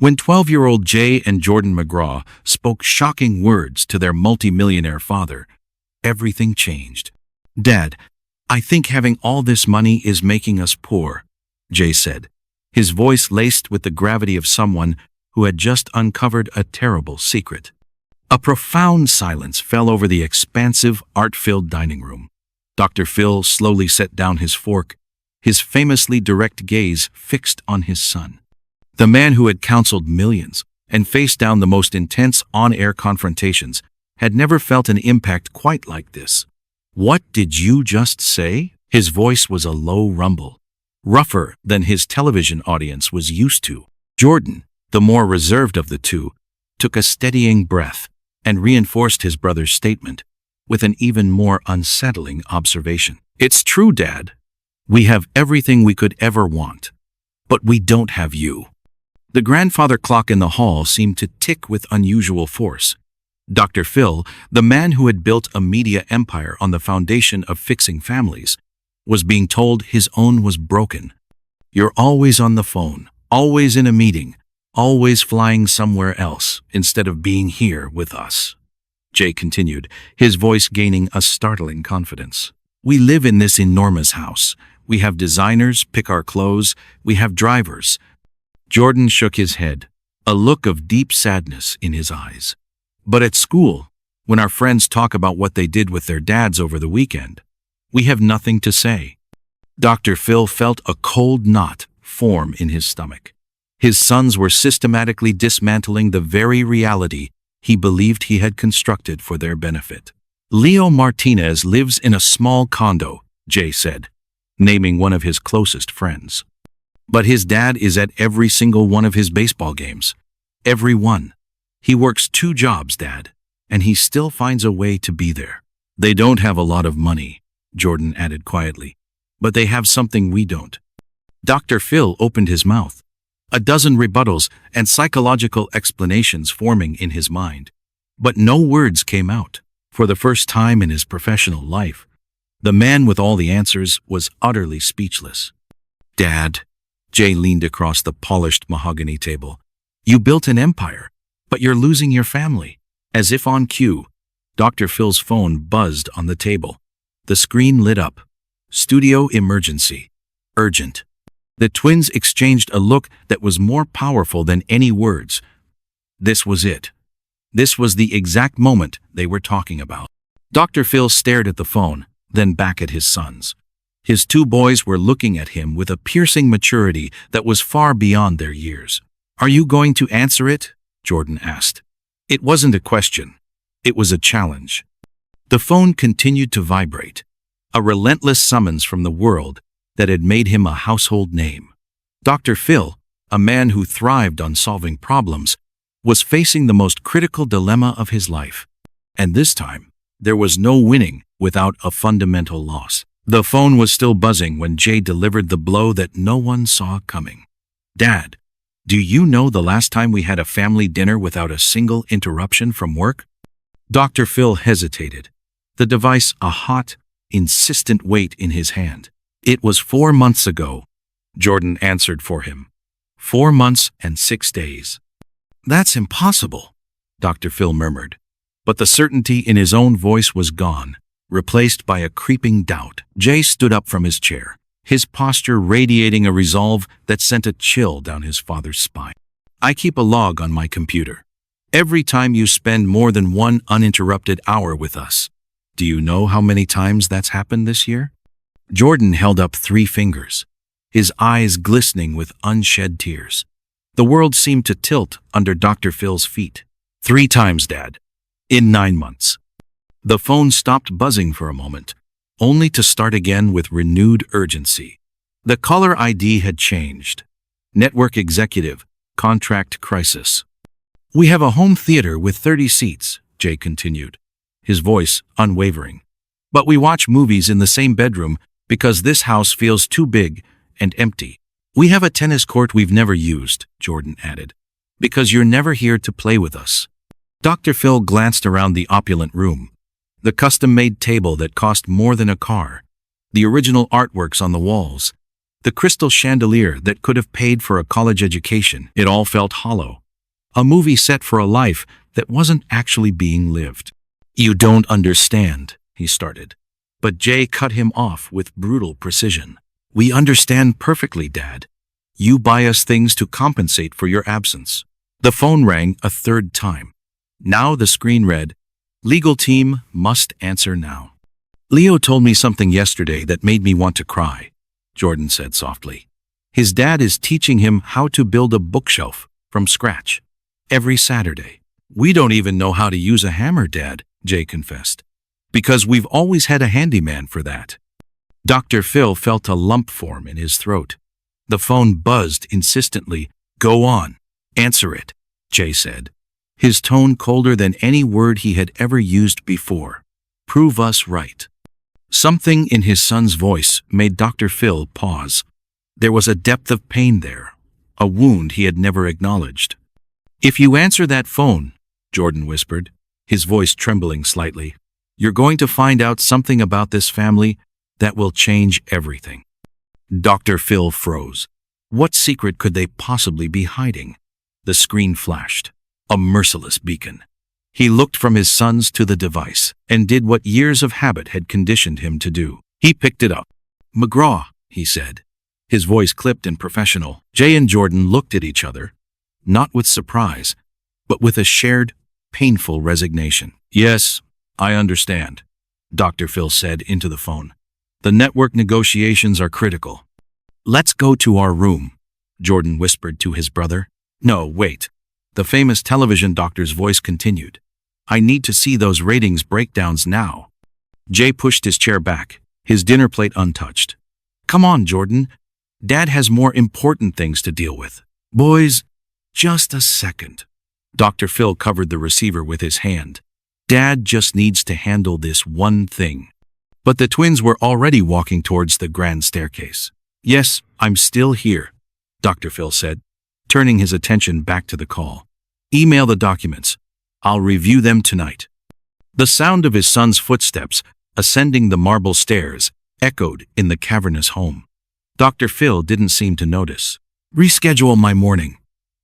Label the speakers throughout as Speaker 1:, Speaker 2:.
Speaker 1: When 12-year-old Jay and Jordan McGraw spoke shocking words to their multimillionaire father, everything changed. "Dad, I think having all this money is making us poor," Jay said, his voice laced with the gravity of someone who had just uncovered a terrible secret. A profound silence fell over the expansive, art-filled dining room. Dr. Phil slowly set down his fork, his famously direct gaze fixed on his son. The man who had counseled millions and faced down the most intense on-air confrontations had never felt an impact quite like this. "What did you just say?" His voice was a low rumble, rougher than his television audience was used to. Jordan, the more reserved of the two, took a steadying breath and reinforced his brother's statement with an even more unsettling observation. "It's true, Dad. We have everything we could ever want, but we don't have you." The grandfather clock in the hall seemed to tick with unusual force. Dr. Phil, the man who had built a media empire on the foundation of fixing families, was being told his own was broken. "You're always on the phone, always in a meeting, always flying somewhere else instead of being here with us," Jay continued, his voice gaining a startling confidence. "We live in this enormous house. We have designers pick our clothes. We have drivers." Jordan shook his head, a look of deep sadness in his eyes. "But at school, when our friends talk about what they did with their dads over the weekend, we have nothing to say." Dr. Phil felt a cold knot form in his stomach. His sons were systematically dismantling the very reality he believed he had constructed for their benefit. "Leo Martinez lives in a small condo," Jay said, naming one of his closest friends. "But his dad is at every single one of his baseball games. Every one. He works 2 jobs, Dad, and he still finds a way to be there." "They don't have a lot of money," Jordan added quietly, "but they have something we don't." Dr. Phil opened his mouth, a dozen rebuttals and psychological explanations forming in his mind. But no words came out. For the first time in his professional life, the man with all the answers was utterly speechless. "Dad," Jay leaned across the polished mahogany table, "you built an empire, but you're losing your family." As if on cue, Dr. Phil's phone buzzed on the table. The screen lit up. "Studio emergency. Urgent." The twins exchanged a look that was more powerful than any words. This was it. This was the exact moment they were talking about. Dr. Phil stared at the phone, then back at his sons. His 2 boys were looking at him with a piercing maturity that was far beyond their years. "Are you going to answer it?" Jordan asked. It wasn't a question. It was a challenge. The phone continued to vibrate, a relentless summons from the world that had made him a household name. Dr. Phil, a man who thrived on solving problems, was facing the most critical dilemma of his life. And this time, there was no winning without a fundamental loss. The phone was still buzzing when Jay delivered the blow that no one saw coming. "Dad, do you know the last time we had a family dinner without a single interruption from work?" Dr. Phil hesitated, the device a hot, insistent weight in his hand. "It was 4 months ago," Jordan answered for him. 4 months and 6 days. "That's impossible," Dr. Phil murmured. But the certainty in his own voice was gone, replaced by a creeping doubt. Jay stood up from his chair, his posture radiating a resolve that sent a chill down his father's spine. "I keep a log on my computer. Every time you spend more than 1 uninterrupted hour with us. Do you know how many times that's happened this year?" Jordan held up 3 fingers, his eyes glistening with unshed tears. The world seemed to tilt under Dr. Phil's feet. "3 times, Dad. In 9 months." The phone stopped buzzing for a moment, only to start again with renewed urgency. The caller ID had changed. Network executive, contract crisis. "We have a home theater with 30 seats, Jay continued, his voice unwavering. "But we watch movies in the same bedroom because this house feels too big and empty. We have a tennis court we've never used," Jordan added, "because you're never here to play with us." Dr. Phil glanced around the opulent room. The custom-made table that cost more than a car, the original artworks on the walls, The crystal chandelier that could have paid for a college education. It all felt hollow. A movie set for a life that wasn't actually being lived. "You don't understand," he started. But Jay cut him off with brutal precision. "We understand perfectly, Dad. You buy us things to compensate for your absence." The phone rang a third time. Now the screen read, "Legal team must answer now." "Leo told me something yesterday that made me want to cry," Jordan said softly. "His dad is teaching him how to build a bookshelf from scratch every Saturday." "We don't even know how to use a hammer, Dad," Jay confessed. "Because we've always had a handyman for that." Dr. Phil felt a lump form in his throat. The phone buzzed insistently. "Go on. Answer it," Jay said, his tone colder than any word he had ever used before. "Prove us right." Something in his son's voice made Dr. Phil pause. There was a depth of pain there, a wound he had never acknowledged. "If you answer that phone," Jordan whispered, his voice trembling slightly, "you're going to find out something about this family that will change everything." Dr. Phil froze. What secret could they possibly be hiding? The screen flashed, a merciless beacon. He looked from his sons to the device and did what years of habit had conditioned him to do. He picked it up. "McGraw," he said, his voice clipped and professional. Jay and Jordan looked at each other, not with surprise, but with a shared, painful resignation. "Yes, I understand," Dr. Phil said into the phone. "The network negotiations are critical." "Let's go to our room," Jordan whispered to his brother. "No, wait." The famous television doctor's voice continued. "I need to see those ratings breakdowns now." Jay pushed his chair back, his dinner plate untouched. "Come on, Jordan. Dad has more important things to deal with." "Boys, just a second." Dr. Phil covered the receiver with his hand. "Dad just needs to handle this one thing." But the twins were already walking towards the grand staircase. "Yes, I'm still here," Dr. Phil said, turning his attention back to the call. "Email the documents. I'll review them tonight." The sound of his son's footsteps, ascending the marble stairs, echoed in the cavernous home. Dr. Phil didn't seem to notice. "Reschedule my morning."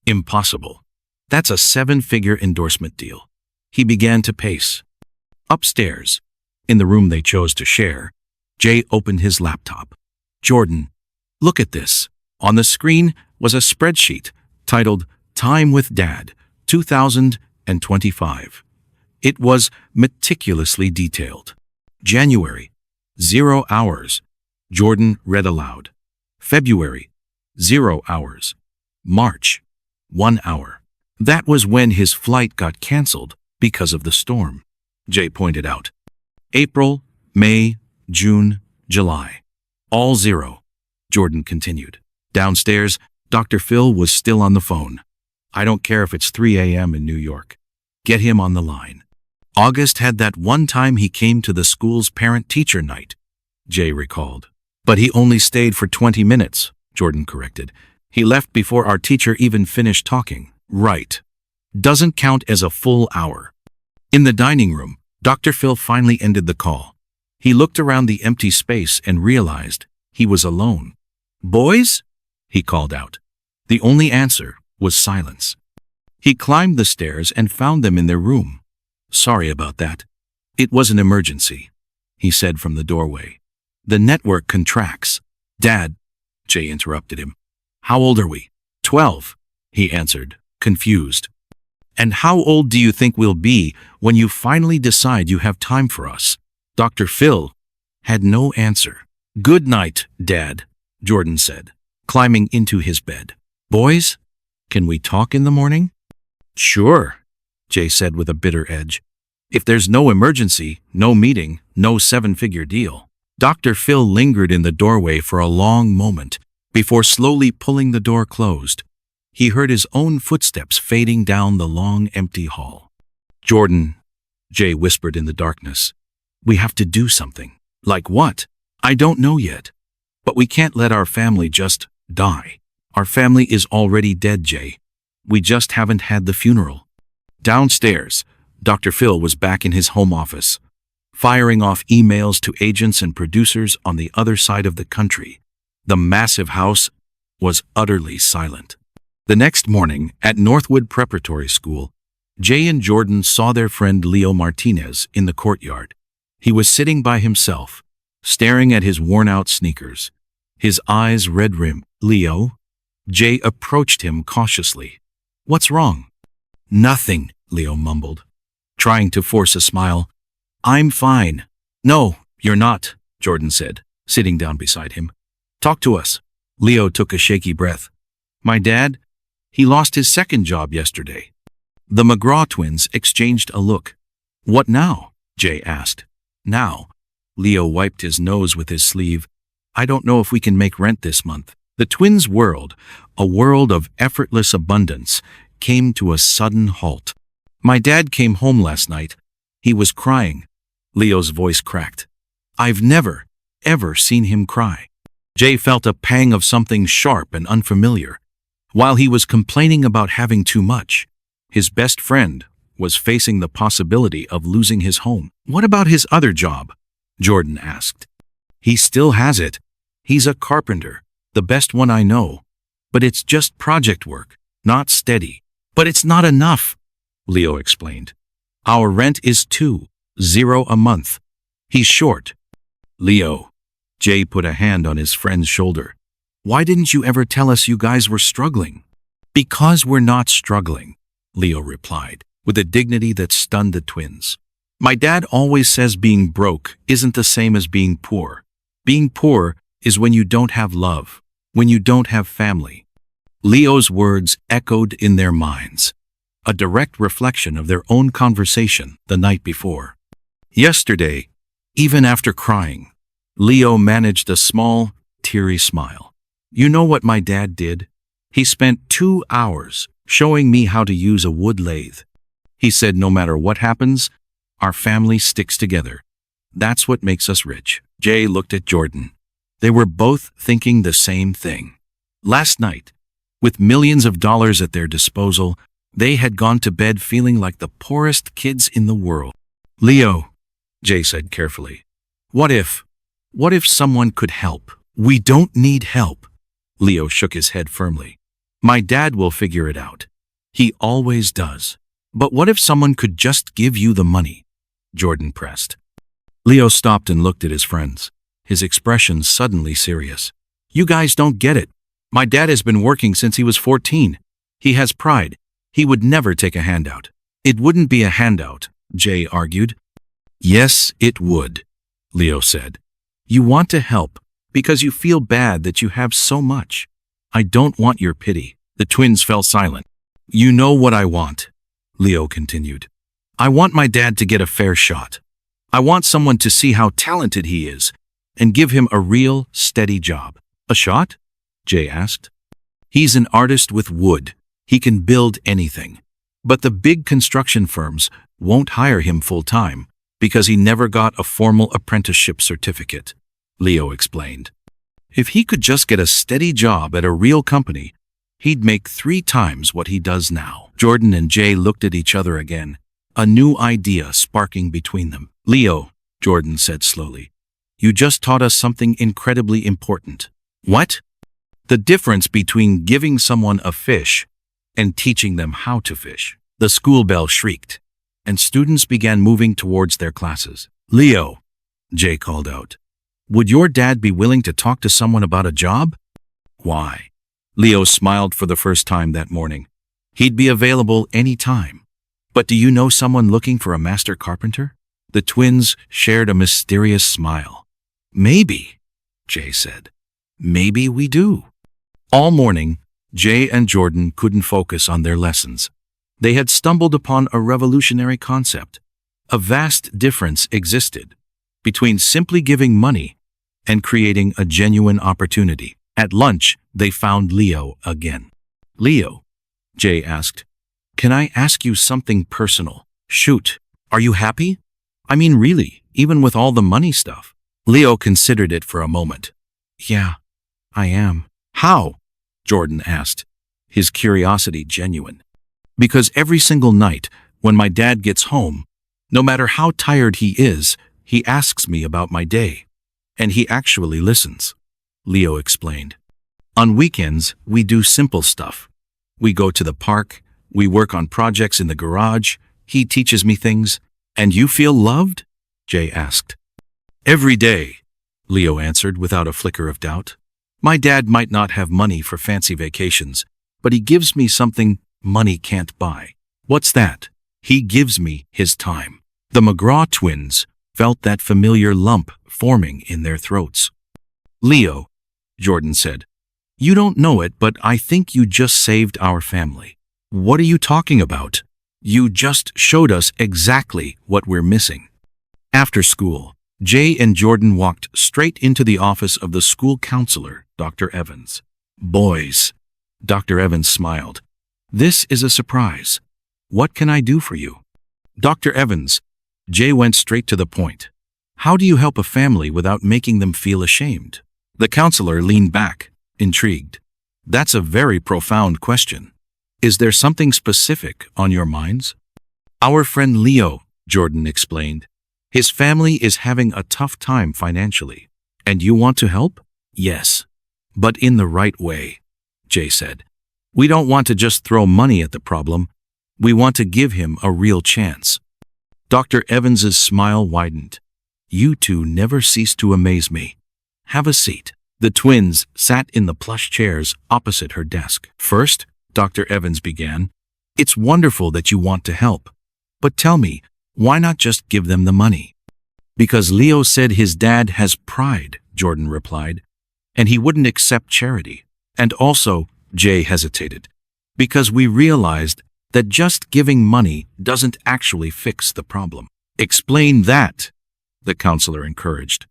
Speaker 1: "Impossible. That's a 7-figure endorsement deal." He began to pace. Upstairs, in the room they chose to share, Jay opened his laptop. "Jordan, look at this." On the screen was a spreadsheet titled "Time with Dad, 2025. It was meticulously detailed. January, 0 hours. Jordan read aloud. February, 0 hours. March, 1 hour. That was when his flight got canceled because of the storm, Jay pointed out. April, May, June, July. All 0, Jordan continued. Downstairs, Dr. Phil was still on the phone. "I don't care if it's 3 a.m. in New York. Get him on the line." August had that one time he came to the school's parent-teacher night, Jay recalled. "But he only stayed for 20 minutes, Jordan corrected. "He left before our teacher even finished talking." "Right. Doesn't count as a full hour." In the dining room, Dr. Phil finally ended the call. He looked around the empty space and realized he was alone. "Boys?" he called out. The only answer was silence. He climbed the stairs and found them in their room. "Sorry about that. It was an emergency," he said from the doorway. "The network contracts." "Dad," Jay interrupted him. "How old are we?" 12, he answered, confused. "And how old do you think we'll be when you finally decide you have time for us?" Dr. Phil had no answer. "Good night, Dad," Jordan said, climbing into his bed. "Boys, can we talk in the morning?" "Sure," Jay said with a bitter edge. "If there's no emergency, no meeting, no 7-figure deal." Dr. Phil lingered in the doorway for a long moment before slowly pulling the door closed. He heard his own footsteps fading down the long, empty hall. "Jordan," Jay whispered in the darkness, "we have to do something." "Like what?" "I don't know yet. But we can't let our family just die." "Our family is already dead, Jay. We just haven't had the funeral." Downstairs, Dr. Phil was back in his home office, firing off emails to agents and producers on the other side of the country. The massive house was utterly silent. The next morning, at Northwood Preparatory School, Jay and Jordan saw their friend Leo Martinez in the courtyard. He was sitting by himself, staring at his worn-out sneakers, his eyes red-rimmed. "Leo?" Jay approached him cautiously. "What's wrong?" "Nothing," Leo mumbled, trying to force a smile. "I'm fine." "No, you're not," Jordan said, sitting down beside him. "Talk to us." Leo took a shaky breath. "My dad? He lost his second job yesterday." The McGraw twins exchanged a look. "What now?" Jay asked. "Now." Leo wiped his nose with his sleeve. "I don't know if we can make rent this month." The twins' world, a world of effortless abundance, came to a sudden halt. "My dad came home last night. He was crying." Leo's voice cracked. "I've never, ever seen him cry." Jay felt a pang of something sharp and unfamiliar. While he was complaining about having too much, his best friend was facing the possibility of losing his home. "What about his other job?" Jordan asked. "He still has it. He's a carpenter, the best one I know. But it's just project work, not steady." "But it's not enough," Leo explained. "Our rent is $2,000 a month. He's short." "Leo," Jay put a hand on his friend's shoulder. "Why didn't you ever tell us you guys were struggling?" "Because we're not struggling," Leo replied, with a dignity that stunned the twins. "My dad always says being broke isn't the same as being poor. Being poor is when you don't have love, when you don't have family." Leo's words echoed in their minds, a direct reflection of their own conversation the night before. Yesterday, even after crying, Leo managed a small, teary smile. "You know what my dad did? He spent 2 hours showing me how to use a wood lathe. He said no matter what happens, our family sticks together. That's what makes us rich." Jay looked at Jordan. They were both thinking the same thing. Last night, with millions of dollars at their disposal, they had gone to bed feeling like the poorest kids in the world. "Leo," Jay said carefully, What if someone could help?" "We don't need help." Leo shook his head firmly. "My dad will figure it out. He always does." "But what if someone could just give you the money?" Jordan pressed. Leo stopped and looked at his friends, his expression suddenly serious. "You guys don't get it. My dad has been working since he was 14. He has pride. He would never take a handout." "It wouldn't be a handout," Jay argued. "Yes, it would," Leo said. "You want to help because you feel bad that you have so much. I don't want your pity." The twins fell silent. "You know what I want," Leo continued. "I want my dad to get a fair shot. I want someone to see how talented he is and give him a real, steady job." "A shot?" Jay asked. "He's an artist with wood. He can build anything. But the big construction firms won't hire him full-time because he never got a formal apprenticeship certificate," Leo explained. "If he could just get a steady job at a real company, he'd make 3 times what he does now." Jordan and Jay looked at each other again, a new idea sparking between them. "Leo," Jordan said slowly, "you just taught us something incredibly important." "What?" "The difference between giving someone a fish and teaching them how to fish." The school bell shrieked, and students began moving towards their classes. "Leo," Jay called out, "would your dad be willing to talk to someone about a job?" "Why?" Leo smiled for the first time that morning. "He'd be available any time. But do you know someone looking for a master carpenter?" The twins shared a mysterious smile. "Maybe," Jay said. "Maybe we do." All morning, Jay and Jordan couldn't focus on their lessons. They had stumbled upon a revolutionary concept. A vast difference existed between simply giving money and creating a genuine opportunity. At lunch, they found Leo again. "Leo," Jay asked, "can I ask you something personal?" "Shoot. Are you happy? I mean, really, even with all the money stuff?" Leo considered it for a moment. "Yeah, I am." "How?" Jordan asked, his curiosity genuine. "Because every single night, when my dad gets home, no matter how tired he is, he asks me about my day. And he actually listens." Leo explained. On weekends, we do simple stuff. We go to the park, we work on projects in the garage, he teaches me things. And you feel loved? Jay asked. Every day, Leo answered without a flicker of doubt. My dad might not have money for fancy vacations, but he gives me something money can't buy. What's that? He gives me his time. The McGraw twins felt that familiar lump forming in their throats. Leo, Jordan said, you don't know it, but I think you just saved our family. What are you talking about? You just showed us exactly what we're missing. After school, Jay and Jordan walked straight into the office of the school counselor, Dr. Evans. Boys, Dr. Evans smiled. This is a surprise. What can I do for you? Dr. Evans, Jay went straight to the point. How do you help a family without making them feel ashamed? The counselor leaned back, intrigued. That's a very profound question. Is there something specific on your minds? Our friend Leo, Jordan explained. His family is having a tough time financially. And you want to help? Yes. But in the right way, Jay said. We don't want to just throw money at the problem. We want to give him a real chance. Dr. Evans's smile widened. You two never cease to amaze me. Have a seat. The twins sat in the plush chairs opposite her desk. First, Dr. Evans began, it's wonderful that you want to help. But tell me, why not just give them the money? Because Leo said his dad has pride, Jordan replied, and he wouldn't accept charity. And also, Jay hesitated, because we realized that just giving money doesn't actually fix the problem. Explain that, the counselor encouraged.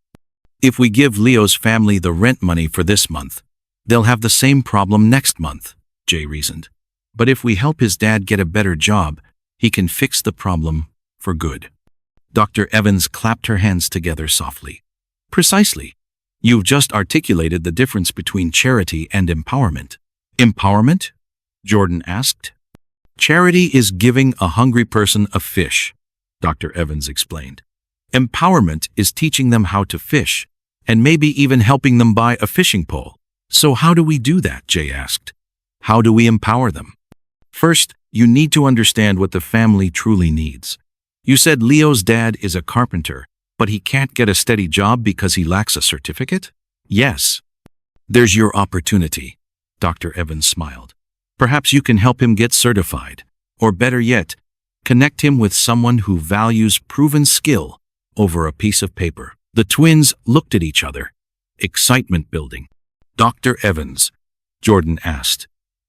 Speaker 1: If we give Leo's family the rent money for this month, they'll have the same problem next month, Jay reasoned. But if we help his dad get a better job, he can fix the problem for good. Dr. Evans clapped her hands together softly. Precisely. You've just articulated the difference between charity and empowerment. Empowerment? Jordan asked. Charity is giving a hungry person a fish, Dr. Evans explained. Empowerment is teaching them how to fish, and maybe even helping them buy a fishing pole. So how do we do that? Jay asked. How do we empower them? First, you need to understand what the family truly needs. You said Leo's dad is a carpenter, but he can't get a steady job because he lacks a certificate? Yes. There's your opportunity, Dr. Evans smiled. Perhaps you can help him get certified, or better yet, connect him with someone who values proven skill over a piece of paper. The twins looked at each other, excitement building. Dr. Evans, Jordan asked,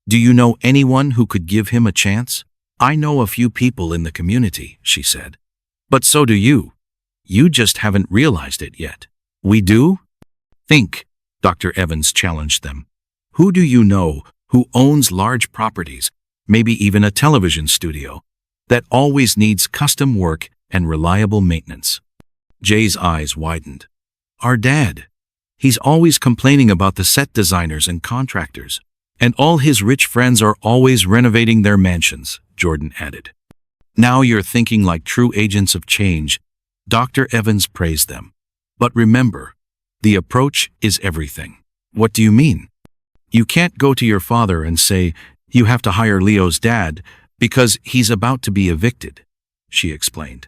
Speaker 1: do you know anyone who could give him a chance? I know a few people in the community, she said. But so do you. You just haven't realized it yet. We do? Think, Dr. Evans challenged them. Who do you know who owns large properties, maybe even a television studio, that always needs custom work and reliable maintenance? Jay's eyes widened. Our dad. He's always complaining about the set designers and contractors, and all his rich friends are always renovating their mansions, Jordan added. Now you're thinking like true agents of change. Dr. Evans praised them. But remember, the approach is everything. What do you mean? You can't go to your father and say, you have to hire Leo's dad because he's about to be evicted, she explained.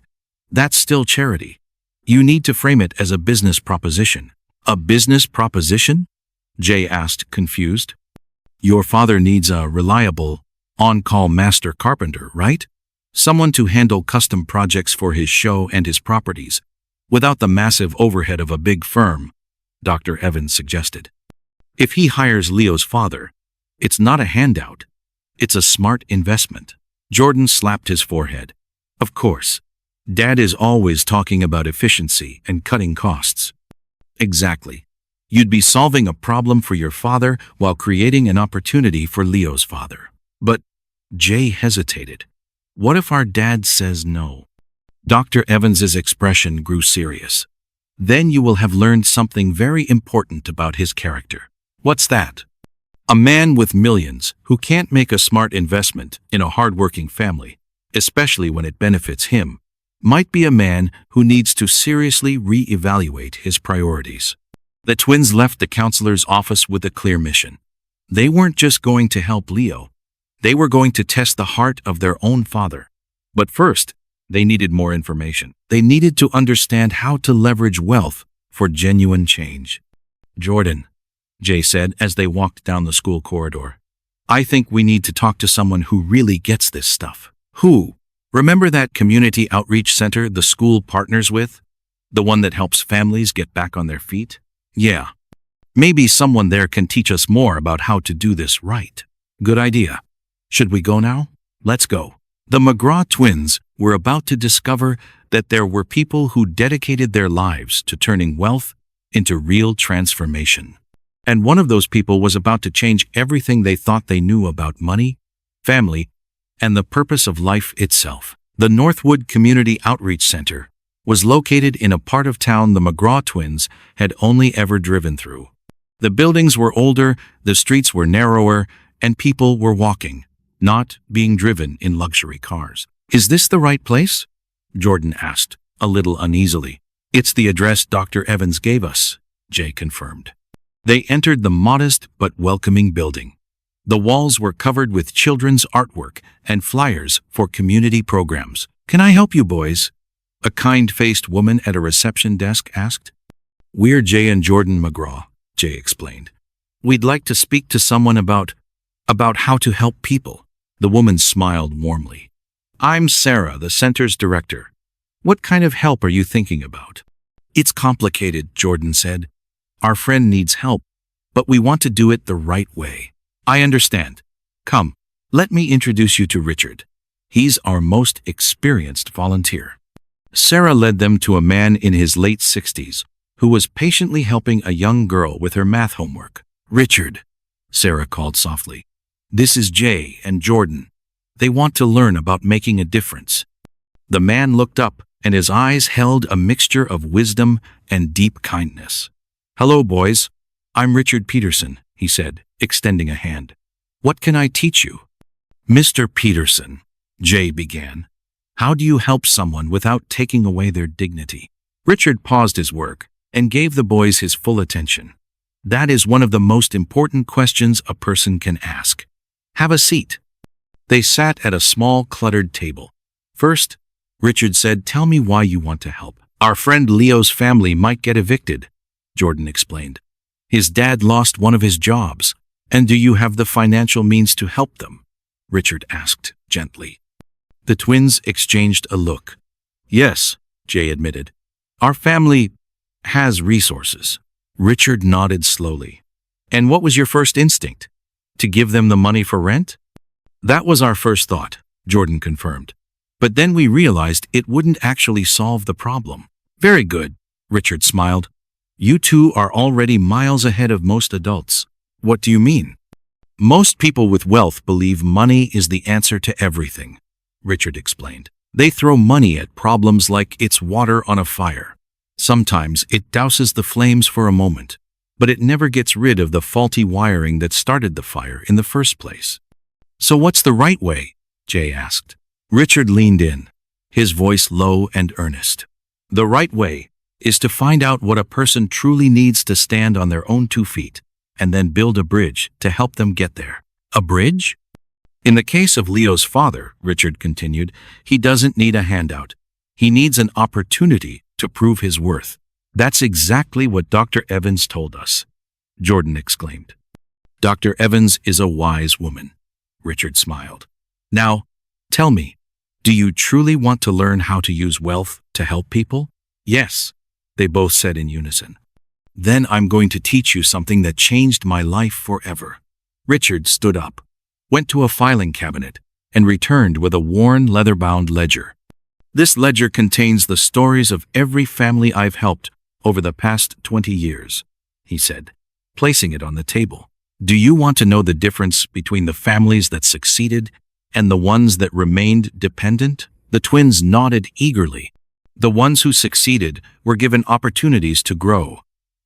Speaker 1: That's still charity. You need to frame it as a business proposition. A business proposition? Jay asked, confused. Your father needs a reliable, on-call master carpenter, right? Someone to handle custom projects for his show and his properties, without the massive overhead of a big firm, Dr. Evans suggested. If he hires Leo's father, it's not a handout. It's a smart investment. Jordan slapped his forehead. Of course. Dad is always talking about efficiency and cutting costs. Exactly. You'd be solving a problem for your father while creating an opportunity for Leo's father. But Jay hesitated. What if our dad says no? Dr. Evans's expression grew serious. Then you will have learned something very important about his character. What's that? A man with millions who can't make a smart investment in a hardworking family, especially when it benefits him, might be a man who needs to seriously re-evaluate his priorities. The twins left the counselor's office with a clear mission. They weren't just going to help Leo. They were going to test the heart of their own father. But first, they needed more information. They needed to understand how to leverage wealth for genuine change. "Jordan," Jay said as they walked down the school corridor, "I think we need to talk to someone who really gets this stuff." "Who?" "Remember that community outreach center the school partners with? The one that helps families get back on their feet?" "Yeah. Maybe someone there can teach us more about how to do this right." "Good idea. Should we go now?" "Let's go." The McGraw twins were about to discover that there were people who dedicated their lives to turning wealth into real transformation. And one of those people was about to change everything they thought they knew about money, family, and the purpose of life itself. The Northwood Community Outreach Center was located in a part of town the McGraw twins had only ever driven through. The buildings were older, the streets were narrower, and people were walking, not being driven in luxury cars. "Is this the right place?" Jordan asked, a little uneasily. "It's the address Dr. Evans gave us," Jay confirmed. They entered the modest but welcoming building. The walls were covered with children's artwork and flyers for community programs. "Can I help you, boys?" a kind-faced woman at a reception desk asked. "We're Jay and Jordan McGraw," Jay explained. "We'd like to speak to someone about how to help people." The woman smiled warmly. "I'm Sarah, the center's director. What kind of help are you thinking about?" "It's complicated," Jordan said. "Our friend needs help, but we want to do it the right way." "I understand. Come, let me introduce you to Richard. He's our most experienced volunteer." Sarah led them to a man in his late 60s who was patiently helping a young girl with her math homework. "Richard," Sarah called softly. "This is Jay and Jordan. They want to learn about making a difference." The man looked up, and his eyes held a mixture of wisdom and deep kindness. "Hello, boys. I'm Richard Peterson," he said, extending a hand. "What can I teach you?" "Mr. Peterson," Jay began, "how do you help someone without taking away their dignity?" Richard paused his work and gave the boys his full attention. "That is one of the most important questions a person can ask. Have a seat." They sat at a small, cluttered table. "First," Richard said, "tell me why you want to help." "Our friend Leo's family might get evicted," Jordan explained. "His dad lost one of his jobs. And do you have the financial means to help them?" Richard asked gently. The twins exchanged a look. "Yes," Jay admitted. "Our family has resources." Richard nodded slowly. "And what was your first instinct? To give them the money for rent?" "That was our first thought," Jordan confirmed. "But then we realized it wouldn't actually solve the problem." "Very good," Richard smiled. "You two are already miles ahead of most adults." "What do you mean?" "Most people with wealth believe money is the answer to everything," Richard explained. "They throw money at problems like it's water on a fire. Sometimes it douses the flames for a moment, but it never gets rid of the faulty wiring that started the fire in the first place." "So what's the right way?" Jay asked. Richard leaned in, his voice low and earnest. "The right way is to find out what a person truly needs to stand on their own 2 feet, and then build a bridge to help them get there." "A bridge?" "In the case of Leo's father," Richard continued, "he doesn't need a handout. He needs an opportunity to prove his worth." "That's exactly what Dr. Evans told us," Jordan exclaimed. "Dr. Evans is a wise woman," Richard smiled. "Now, tell me, do you truly want to learn how to use wealth to help people?" "Yes," they both said in unison. "Then I'm going to teach you something that changed my life forever." Richard stood up, went to a filing cabinet, and returned with a worn leather-bound ledger. "This ledger contains the stories of every family I've helped over the past 20 years, he said, placing it on the table. "Do you want to know the difference between the families that succeeded and the ones that remained dependent?" The twins nodded eagerly. The ones who succeeded were given opportunities to grow.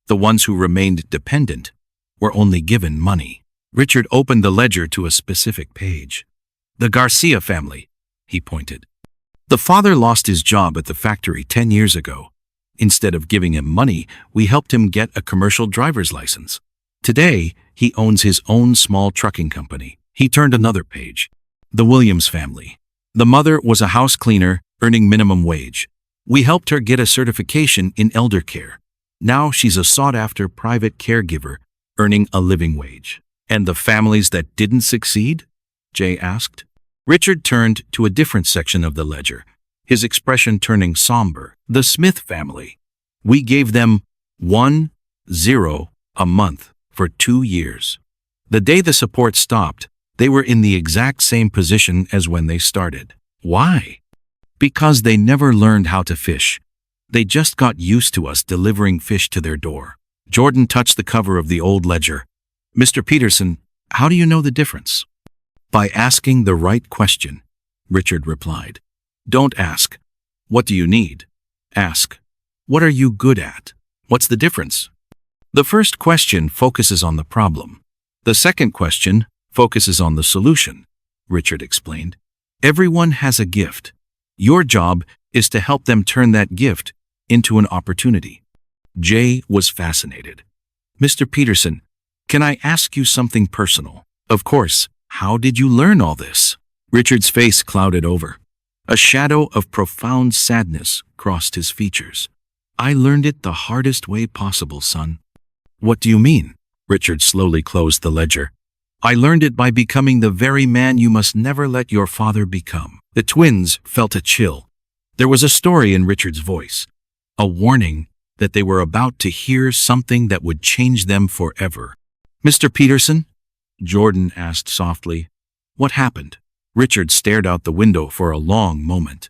Speaker 1: The ones who remained dependent were only given money. Richard opened the ledger to a specific page. "The Garcia family," he pointed. "The father lost his job at the factory 10 years ago. Instead of giving him money, we helped him get a commercial driver's license. Today, he owns his own small trucking company. He turned another page. The Williams family. The mother was a house cleaner, earning minimum wage. We helped her get a certification in elder care. Now she's a sought-after private caregiver, earning a living wage. And the families that didn't succeed? Jay asked. Richard turned to a different section of the ledger, his expression turning somber. The Smith family. We gave them $10 a month for 2 years. The day the support stopped, they were in the exact same position as when they started. Why? Because they never learned how to fish. They just got used to us delivering fish to their door. Jordan touched the cover of the old ledger. Mr. Peterson, how do you know the difference? By asking the right question, Richard replied. Don't ask, what do you need? Ask, what are you good at? What's the difference? The first question focuses on the problem. The second question focuses on the solution, Richard explained. Everyone has a gift. Your job is to help them turn that gift into an opportunity. Jay was fascinated. Mr. Peterson, can I ask you something personal? Of course. How did you learn all this? Richard's face clouded over. A shadow of profound sadness crossed his features. I learned it the hardest way possible, son. What do you mean? Richard slowly closed the ledger. I learned it by becoming the very man you must never let your father become. The twins felt a chill. There was a story in Richard's voice, a warning that they were about to hear something that would change them forever. Mr. Peterson? Jordan asked softly. What happened? Richard stared out the window for a long moment.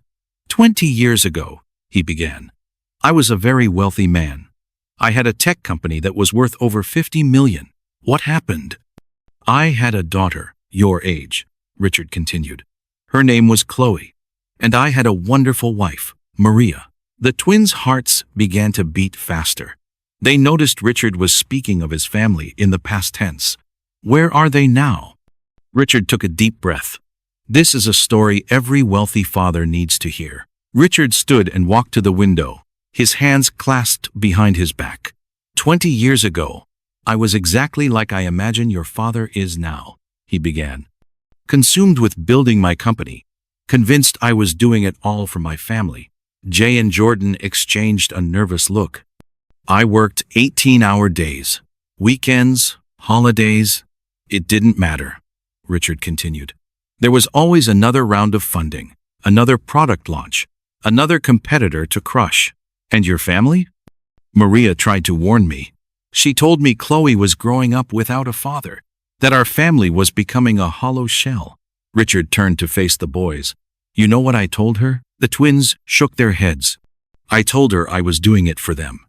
Speaker 1: 20 years ago, he began. I was a very wealthy man. I had a tech company that was worth over $50 million. What happened? I had a daughter, your age, Richard continued. Her name was Chloe, and I had a wonderful wife, Maria. The twins' hearts began to beat faster. They noticed Richard was speaking of his family in the past tense. Where are they now? Richard took a deep breath. This is a story every wealthy father needs to hear. Richard stood and walked to the window, his hands clasped behind his back. 20 years ago, I was exactly like I imagine your father is now, he began. Consumed with building my company, convinced I was doing it all for my family. Jay and Jordan exchanged a nervous look. I worked 18-hour days, weekends, holidays. It didn't matter, Richard continued. There was always another round of funding, another product launch, another competitor to crush. And your family? Maria tried to warn me. She told me Chloe was growing up without a father, that our family was becoming a hollow shell. Richard turned to face the boys. You know what I told her? The twins shook their heads. I told her I was doing it for them.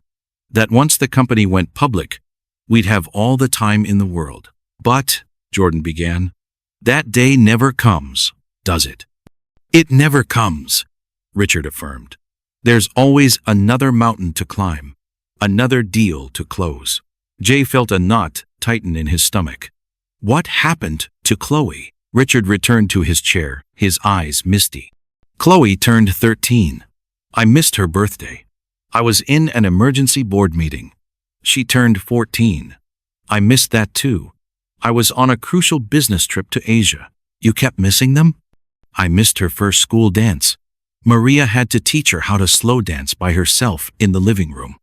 Speaker 1: That once the company went public, we'd have all the time in the world. But, Jordan began, that day never comes, does it? It never comes, Richard affirmed. There's always another mountain to climb, another deal to close. Jay felt a knot tighten in his stomach. What happened to Chloe? Richard returned to his chair, his eyes misty. Chloe turned 13. I missed her birthday. I was in an emergency board meeting. She turned 14. I missed that too. I was on a crucial business trip to Asia. You kept missing them? I missed her first school dance. Maria had to teach her how to slow dance by herself in the living room.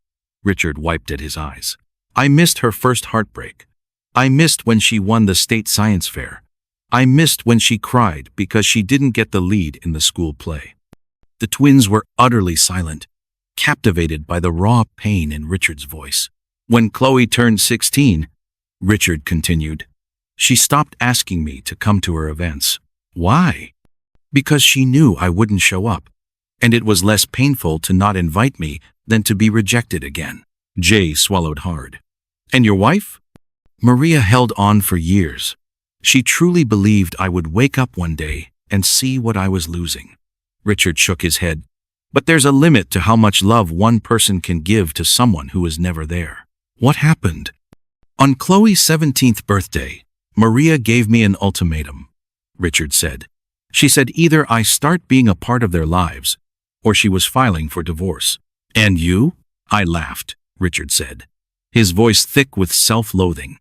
Speaker 1: Richard wiped at his eyes. I missed her first heartbreak. I missed when she won the state science fair. I missed when she cried because she didn't get the lead in the school play. The twins were utterly silent, captivated by the raw pain in Richard's voice. When Chloe turned 16, Richard continued, she stopped asking me to come to her events. Why? Because she knew I wouldn't show up, and it was less painful to not invite me than to be rejected again. Jay swallowed hard. And your wife? Maria held on for years. She truly believed I would wake up one day and see what I was losing. Richard shook his head. But there's a limit to how much love one person can give to someone who is never there. What happened? On Chloe's 17th birthday, Maria gave me an ultimatum, Richard said. She said either I start being a part of their lives, or she was filing for divorce. And you? I laughed, Richard said, his voice thick with self-loathing.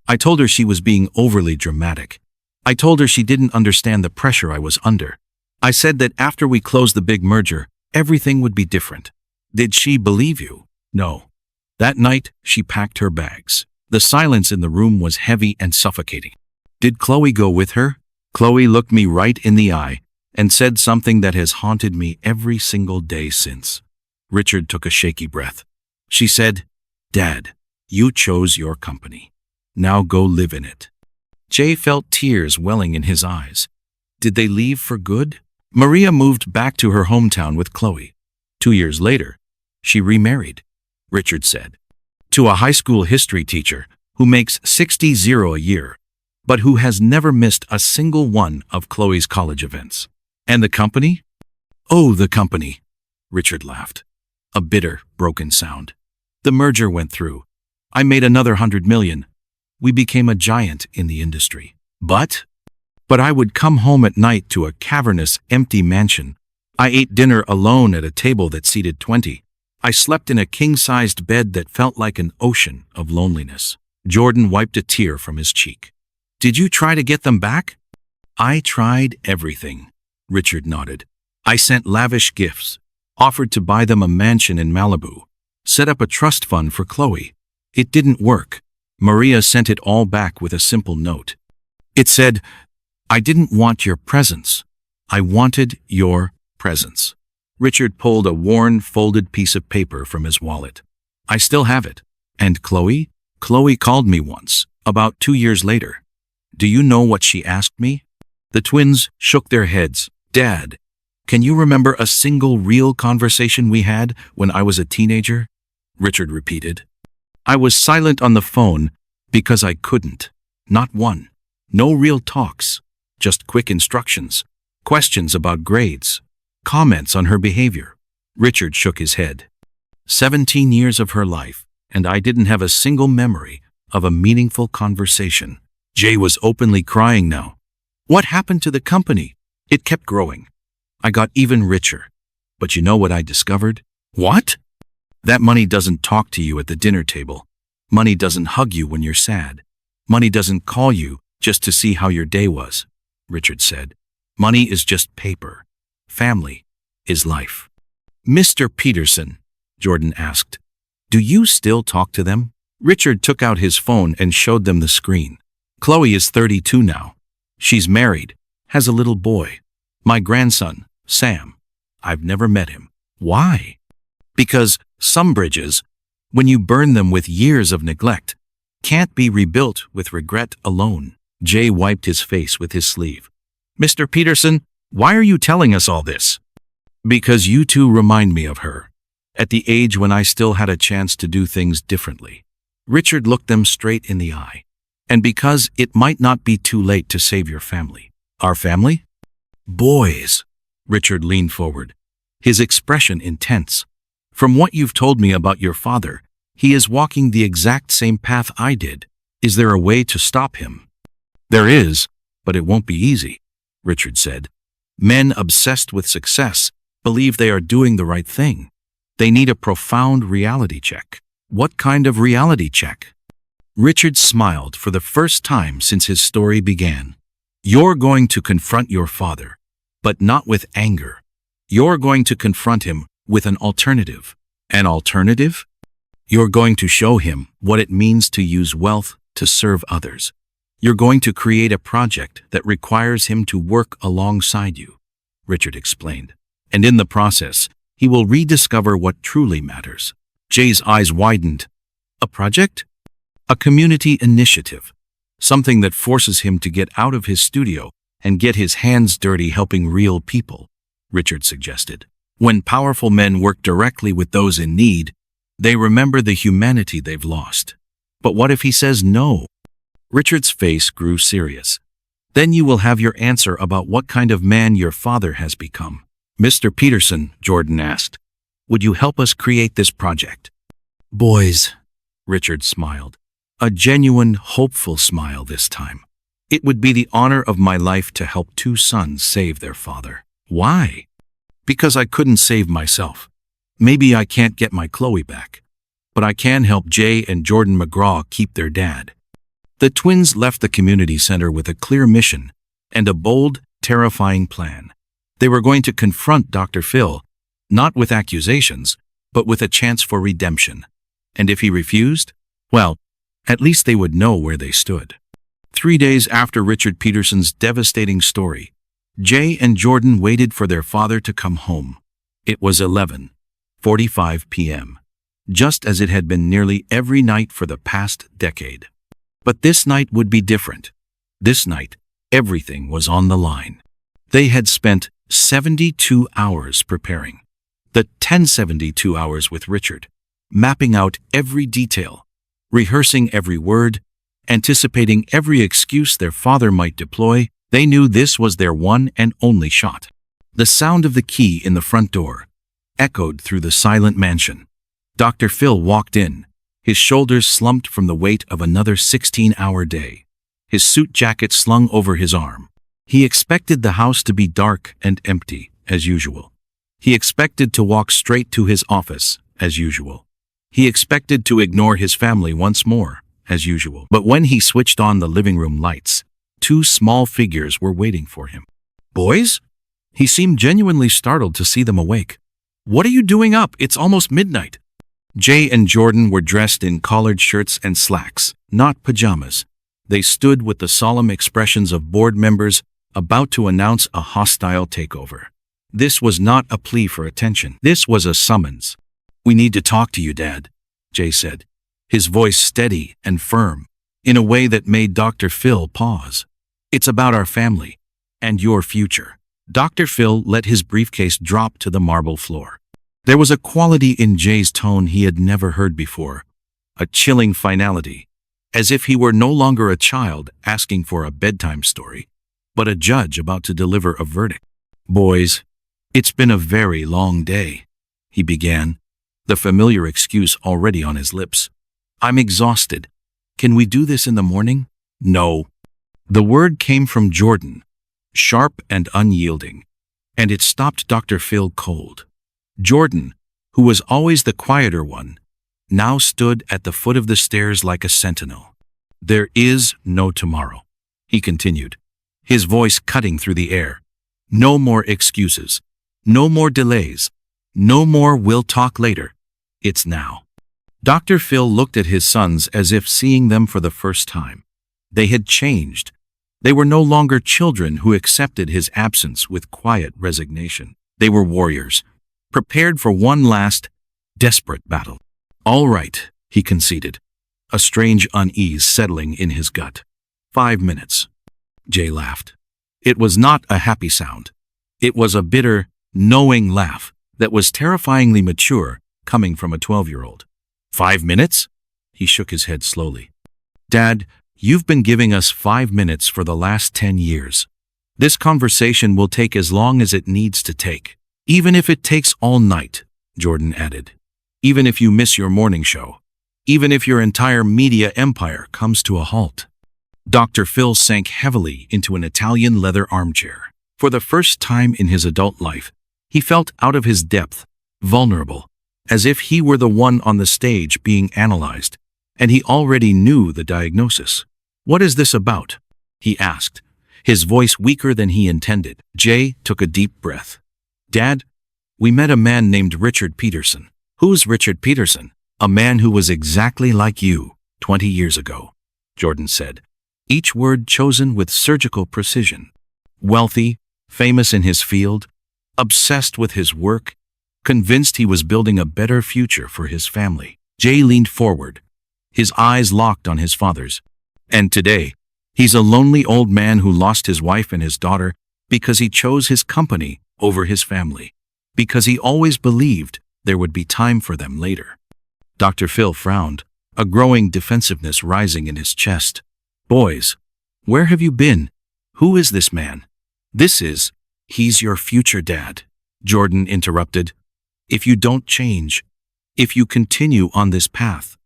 Speaker 1: I told her she was being overly dramatic. I told her she didn't understand the pressure I was under. I said that after we closed the big merger, everything would be different. Did she believe you? No. That night, she packed her bags. The silence in the room was heavy and suffocating. Did Chloe go with her? Chloe looked me right in the eye and said something that has haunted me every single day since. Richard took a shaky breath. She said, "Dad, you chose your company. Now go live in it." Jay felt tears welling in his eyes. Did they leave for good? Maria moved back to her hometown with Chloe. 2 years later, she remarried, Richard said, to a high school history teacher who makes $60,000 a year, but who has never missed a single one of Chloe's college events. And the company? Oh, the company, Richard laughed. A bitter, broken sound. The merger went through. I made another $100 million. We became a giant in the industry. But I would come home at night to a cavernous, empty mansion. I ate dinner alone at a table that seated 20. I slept in a king-sized bed that felt like an ocean of loneliness. Jordan wiped a tear from his cheek. Did you try to get them back? I tried everything, Richard nodded. I sent lavish gifts, offered to buy them a mansion in Malibu, set up a trust fund for Chloe. It didn't work. Maria sent it all back with a simple note. It said, "I didn't want your presence. I wanted your presence." Richard pulled a worn, folded piece of paper from his wallet. I still have it. And Chloe? Chloe called me once, about 2 years later. Do you know what she asked me? The twins shook their heads. Dad, can you remember a single real conversation we had when I was a teenager? Richard repeated. I was silent on the phone because I couldn't. Not one. No real talks. Just quick instructions. Questions about grades. Comments on her behavior. Richard shook his head. 17 years of her life, and I didn't have a single memory of a meaningful conversation. Jay was openly crying now. What happened to the company? It kept growing. I got even richer. But you know what I discovered? What? That money doesn't talk to you at the dinner table. Money doesn't hug you when you're sad. Money doesn't call you just to see how your day was, Richard said. Money is just paper. Family is life. Mr. Peterson, Jordan asked, do you still talk to them? Richard took out his phone and showed them the screen. Chloe is 32 now. She's married, has a little boy. My grandson, Sam. I've never met him. Why? Because some bridges, when you burn them with years of neglect, can't be rebuilt with regret alone. Jay wiped his face with his sleeve. Mr. Peterson, why are you telling us all this? Because you two remind me of her, at the age when I still had a chance to do things differently. Richard looked them straight in the eye. And because it might not be too late to save your family. Our family? Boys. Richard leaned forward, his expression intense. From what you've told me about your father, he is walking the exact same path I did. Is there a way to stop him? There is, but it won't be easy, Richard said. Men obsessed with success believe they are doing the right thing. They need a profound reality check. What kind of reality check? Richard smiled for the first time since his story began. You're going to confront your father, but not with anger. You're going to confront him with an alternative. An alternative? You're going to show him what it means to use wealth to serve others. You're going to create a project that requires him to work alongside you, Richard explained. And in the process, he will rediscover what truly matters. Jay's eyes widened. A project? A community initiative. Something that forces him to get out of his studio and get his hands dirty helping real people, Richard suggested. When powerful men work directly with those in need, they remember the humanity they've lost. But what if he says no? Richard's face grew serious. Then you will have your answer about what kind of man your father has become. Mr. Peterson, Jordan asked, would you help us create this project? Boys, Richard smiled. A genuine, hopeful smile this time. It would be the honor of my life to help 2 sons save their father. Why? Because I couldn't save myself. Maybe I can't get my Chloe back. but I can help Jay and Jordan McGraw keep their dad." The twins left the community center with a clear mission and a bold, terrifying plan. They were going to confront Dr. Phil, not with accusations, but with a chance for redemption. And if he refused, well, at least they would know where they stood. 3 days after Richard Peterson's devastating story, Jay and Jordan waited for their father to come home. It was 11:45 p.m., just as it had been nearly every night for the past decade. But this night would be different. This night, everything was on the line. They had spent 72 hours preparing. The 1072 hours with Richard, mapping out every detail, rehearsing every word, anticipating every excuse their father might deploy. They knew this was their one and only shot. The sound of the key in the front door echoed through the silent mansion. Dr. Phil walked in, his shoulders slumped from the weight of another 16-hour day, his suit jacket slung over his arm. He expected the house to be dark and empty, as usual. He expected to walk straight to his office, as usual. He expected to ignore his family once more, as usual. But when he switched on the living room lights, 2 small figures were waiting for him. "Boys?" He seemed genuinely startled to see them awake. "What are you doing up? It's almost midnight." Jay and Jordan were dressed in collared shirts and slacks, not pajamas. They stood with the solemn expressions of board members about to announce a hostile takeover. This was not a plea for attention. This was a summons. "We need to talk to you, Dad," Jay said, his voice steady and firm, in a way that made Dr. Phil pause. "It's about our family and your future." Dr. Phil let his briefcase drop to the marble floor. There was a quality in Jay's tone he had never heard before, a chilling finality, as if he were no longer a child asking for a bedtime story, but a judge about to deliver a verdict. "Boys, it's been a very long day," he began, the familiar excuse already on his lips. "I'm exhausted. Can we do this in the morning?" "No." The word came from Jordan, sharp and unyielding, and it stopped Dr. Phil cold. Jordan, who was always the quieter one, now stood at the foot of the stairs like a sentinel. "There is no tomorrow," he continued, his voice cutting through the air. "No more excuses. No more delays. No more we'll talk later. It's now." Dr. Phil looked at his sons as if seeing them for the first time. They had changed. They were no longer children who accepted his absence with quiet resignation. They were warriors, prepared for one last, desperate battle. "All right," he conceded, a strange unease settling in his gut. 5 minutes. Jay laughed. It was not a happy sound. It was a bitter, knowing laugh that was terrifyingly mature, coming from a 12-year-old. 5 minutes? He shook his head slowly. "Dad, you've been giving us 5 minutes for the last 10 years. This conversation will take as long as it needs to take. Even if it takes all night," Jordan added. "Even if you miss your morning show. Even if your entire media empire comes to a halt." Dr. Phil sank heavily into an Italian leather armchair. For the first time in his adult life, he felt out of his depth, vulnerable, as if he were the one on the stage being analyzed, and he already knew the diagnosis. "What is this about?" he asked, his voice weaker than he intended. Jay took a deep breath. "Dad, we met a man named Richard Peterson." "Who's Richard Peterson?" "A man who was exactly like you 20 years ago," Jordan said, each word chosen with surgical precision. "Wealthy, famous in his field, obsessed with his work, convinced he was building a better future for his family." Jay leaned forward, his eyes locked on his father's. "And today, he's a lonely old man who lost his wife and his daughter because he chose his company over his family, because he always believed there would be time for them later." Dr. Phil frowned, a growing defensiveness rising in his chest. "Boys, where have you been? Who is this man?" He's your future, Dad," Jordan interrupted. "If you don't change, if you continue on this path."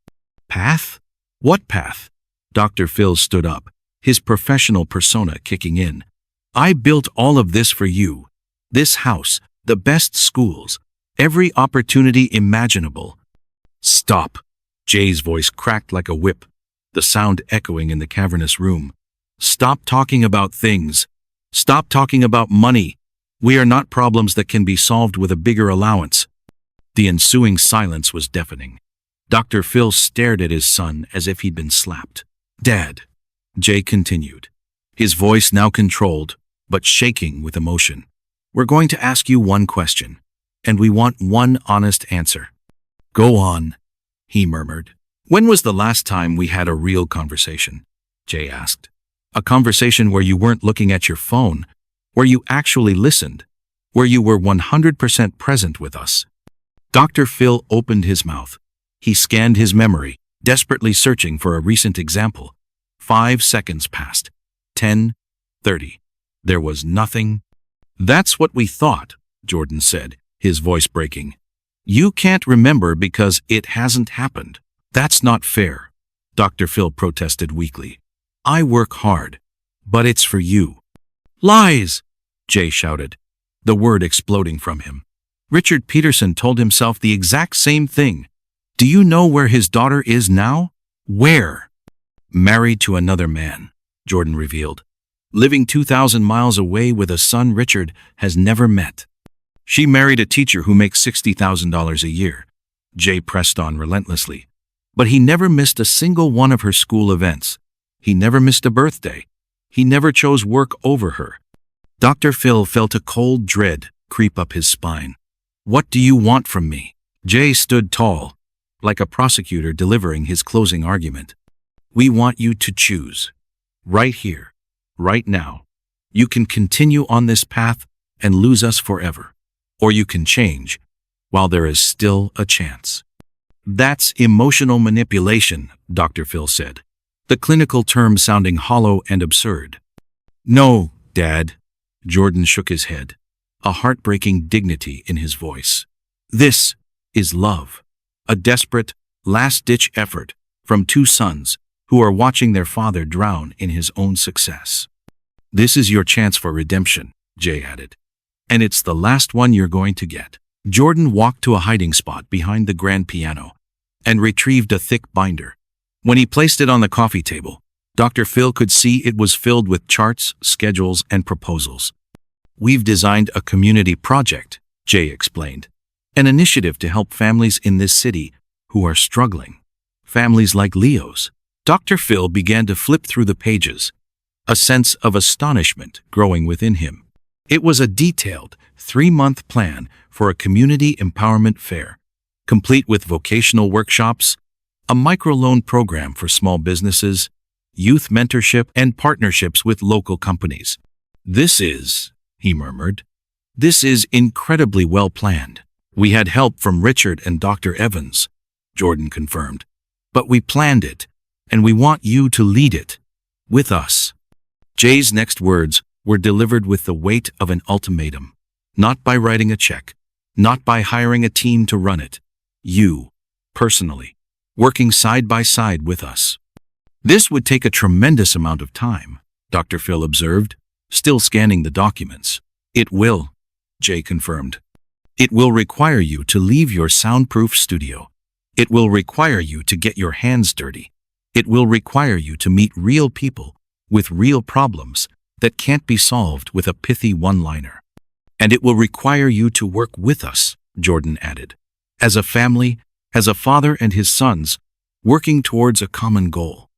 Speaker 1: "Path? What path?" Dr. Phil stood up, his professional persona kicking in. "I built all of this for you. This house, the best schools, every opportunity imaginable." "Stop," Jay's voice cracked like a whip, the sound echoing in the cavernous room. Stop talking about things. Stop talking about money. We are not problems that can be solved with a bigger allowance. The ensuing silence was deafening. Dr. Phil stared at his son as if he'd been slapped. Dad, Jay continued, his voice now controlled, but shaking with emotion. We're going to ask you one question, and we want one honest answer. Go on, he murmured. When was the last time we had a real conversation? Jay asked. A conversation where you weren't looking at your phone, where you actually listened, where you were 100% present with us. Dr. Phil opened his mouth. He scanned his memory, desperately searching for a recent example. 5 seconds passed. 10, 30. There was nothing. That's what we thought, Jordan said, his voice breaking. You can't remember because it hasn't happened. That's not fair, Dr. Phil protested weakly. I work hard, but it's for you. Lies, Jay shouted, the word exploding from him. Richard Peterson told himself the exact same thing. Do you know where his daughter is now? Where? Married to another man, Jordan revealed. Living 2,000 miles away with a son Richard has never met. She married a teacher who makes $60,000 a year. Jay pressed on relentlessly. But he never missed a single one of her school events. He never missed a birthday. He never chose work over her. Dr. Phil felt a cold dread creep up his spine. What do you want from me? Jay stood tall, like a prosecutor delivering his closing argument. We want you to choose. Right here, right now. You can continue on this path and lose us forever. Or you can change, while there is still a chance. That's emotional manipulation, Dr. Phil said, the clinical term sounding hollow and absurd. No, Dad, Jordan shook his head, a heartbreaking dignity in his voice. This is love, a desperate, last-ditch effort from two sons who are watching their father drown in his own success. This is your chance for redemption, Jay added. And it's the last one you're going to get. Jordan walked to a hiding spot behind the grand piano and retrieved a thick binder. When he placed it on the coffee table, Dr. Phil could see it was filled with charts, schedules, and proposals. We've designed a community project, Jay explained, an initiative to help families in this city who are struggling. Families like Leo's. Dr. Phil began to flip through the pages, a sense of astonishment growing within him. It was a detailed, 3-month plan for a community empowerment fair, complete with vocational workshops, a microloan program for small businesses, youth mentorship, and partnerships with local companies. This is, he murmured, this is incredibly well planned. We had help from Richard and Dr. Evans, Jordan confirmed. But we planned it, and we want you to lead it, with us. Jay's next words were delivered with the weight of an ultimatum. Not by writing a check, not by hiring a team to run it. You, personally, working side by side with us. This would take a tremendous amount of time, Dr. Phil observed, still scanning the documents. It will, Jay confirmed. It will require you to leave your soundproof studio. It will require you to get your hands dirty. It will require you to meet real people with real problems that can't be solved with a pithy one-liner. And it will require you to work with us, Jordan added, as a family, as a father and his sons, working towards a common goal.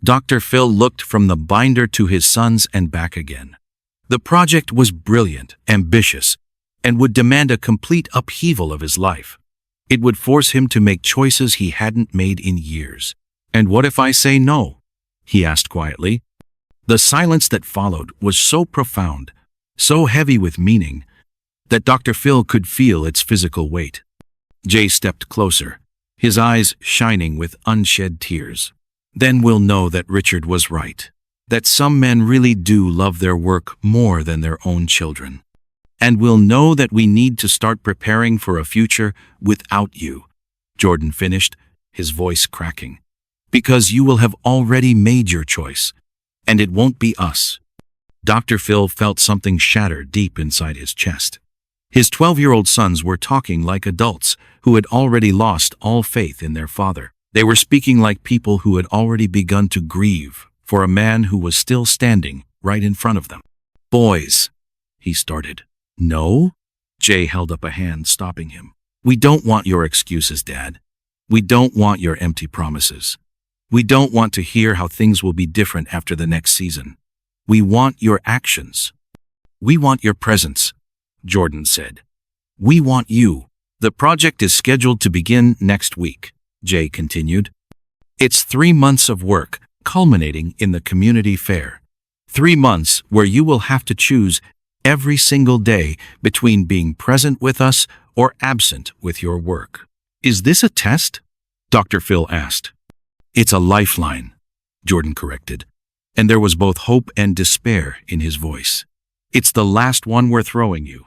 Speaker 1: Dr. Phil looked from the binder to his sons and back again. The project was brilliant, ambitious, and would demand a complete upheaval of his life. It would force him to make choices he hadn't made in years. And what if I say no? He asked quietly. The silence that followed was so profound, so heavy with meaning, that Dr. Phil could feel its physical weight. Jay stepped closer, his eyes shining with unshed tears. Then we'll know that Richard was right, that some men really do love their work more than their own children. And we'll know that we need to start preparing for a future without you, Jordan finished, his voice cracking. Because you will have already made your choice, and it won't be us. Dr. Phil felt something shatter deep inside his chest. His 12-year-old sons were talking like adults who had already lost all faith in their father. They were speaking like people who had already begun to grieve for a man who was still standing right in front of them. "Boys," he started. "No?" Jay held up a hand, stopping him. "We don't want your excuses, Dad. We don't want your empty promises. We don't want to hear how things will be different after the next season. We want your actions. We want your presence," Jordan said. "We want you." "The project is scheduled to begin next week," Jay continued. "It's 3 months of work, culminating in the community fair. 3 months where you will have to choose every single day between being present with us or absent with your work." "Is this a test?" Dr. Phil asked. "It's a lifeline," Jordan corrected, and there was both hope and despair in his voice. "It's the last one we're throwing you."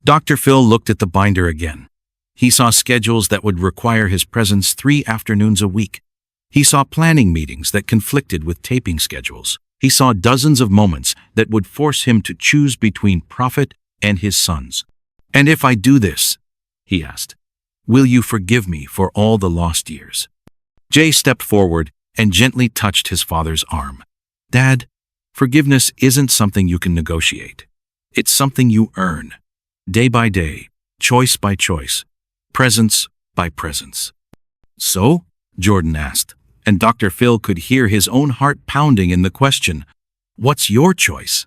Speaker 1: Dr. Phil looked at the binder again. He saw schedules that would require his presence 3 afternoons a week. He saw planning meetings that conflicted with taping schedules. He saw dozens of moments that would force him to choose between profit and his sons. "And if I do this," he asked, "will you forgive me for all the lost years?" Jay stepped forward and gently touched his father's arm. "Dad, forgiveness isn't something you can negotiate. It's something you earn, day by day, choice by choice, presence by presence." "So?" Jordan asked, and Dr. Phil could hear his own heart pounding in the question, "What's your choice?"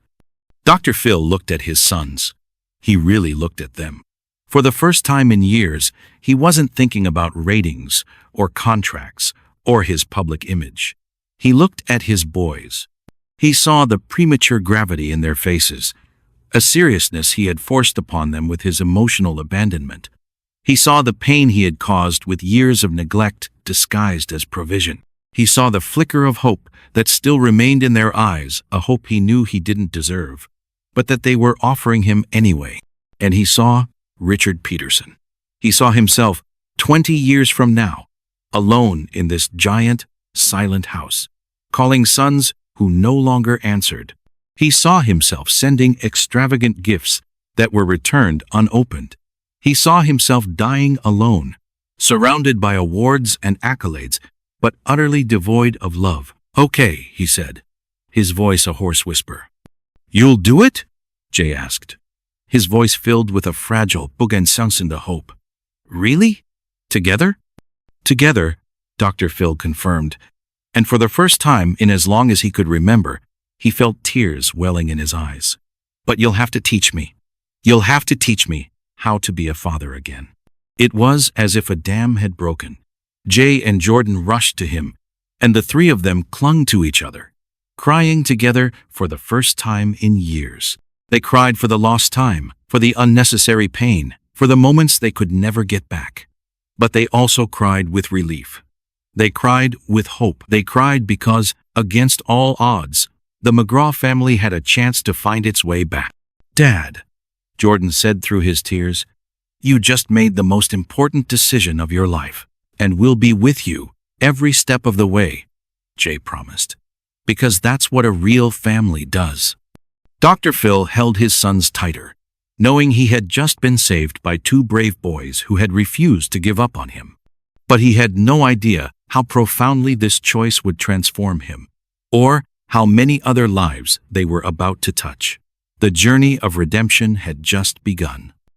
Speaker 1: Dr. Phil looked at his sons. He really looked at them. For the first time in years, he wasn't thinking about ratings or contracts or his public image. He looked at his boys. He saw the premature gravity in their faces, a seriousness he had forced upon them with his emotional abandonment. He saw the pain he had caused with years of neglect disguised as provision. He saw the flicker of hope that still remained in their eyes, a hope he knew he didn't deserve, but that they were offering him anyway. And he saw Richard Peterson. He saw himself 20 years from now, alone in this giant, silent house, calling sons who no longer answered. He saw himself sending extravagant gifts that were returned unopened. He saw himself dying alone, surrounded by awards and accolades, but utterly devoid of love. "Okay," he said, his voice a hoarse whisper. "You'll do it?" Jay asked, his voice filled with a fragile bougainville hope. "Really? Together?" "Together," Dr. Phil confirmed, and for the first time in as long as he could remember, he felt tears welling in his eyes. "But you'll have to teach me. You'll have to teach me how to be a father again." It was as if a dam had broken. Jay and Jordan rushed to him, and the 3 of them clung to each other, crying together for the first time in years. They cried for the lost time, for the unnecessary pain, for the moments they could never get back. But they also cried with relief. They cried with hope. They cried because, against all odds, the McGraw family had a chance to find its way back. "Dad," Jordan said through his tears, "you just made the most important decision of your life, and we'll be with you every step of the way," Jay promised, "because that's what a real family does." Dr. Phil held his sons tighter, knowing he had just been saved by 2 brave boys who had refused to give up on him. But he had no idea how profoundly this choice would transform him, or how many other lives they were about to touch. The journey of redemption had just begun.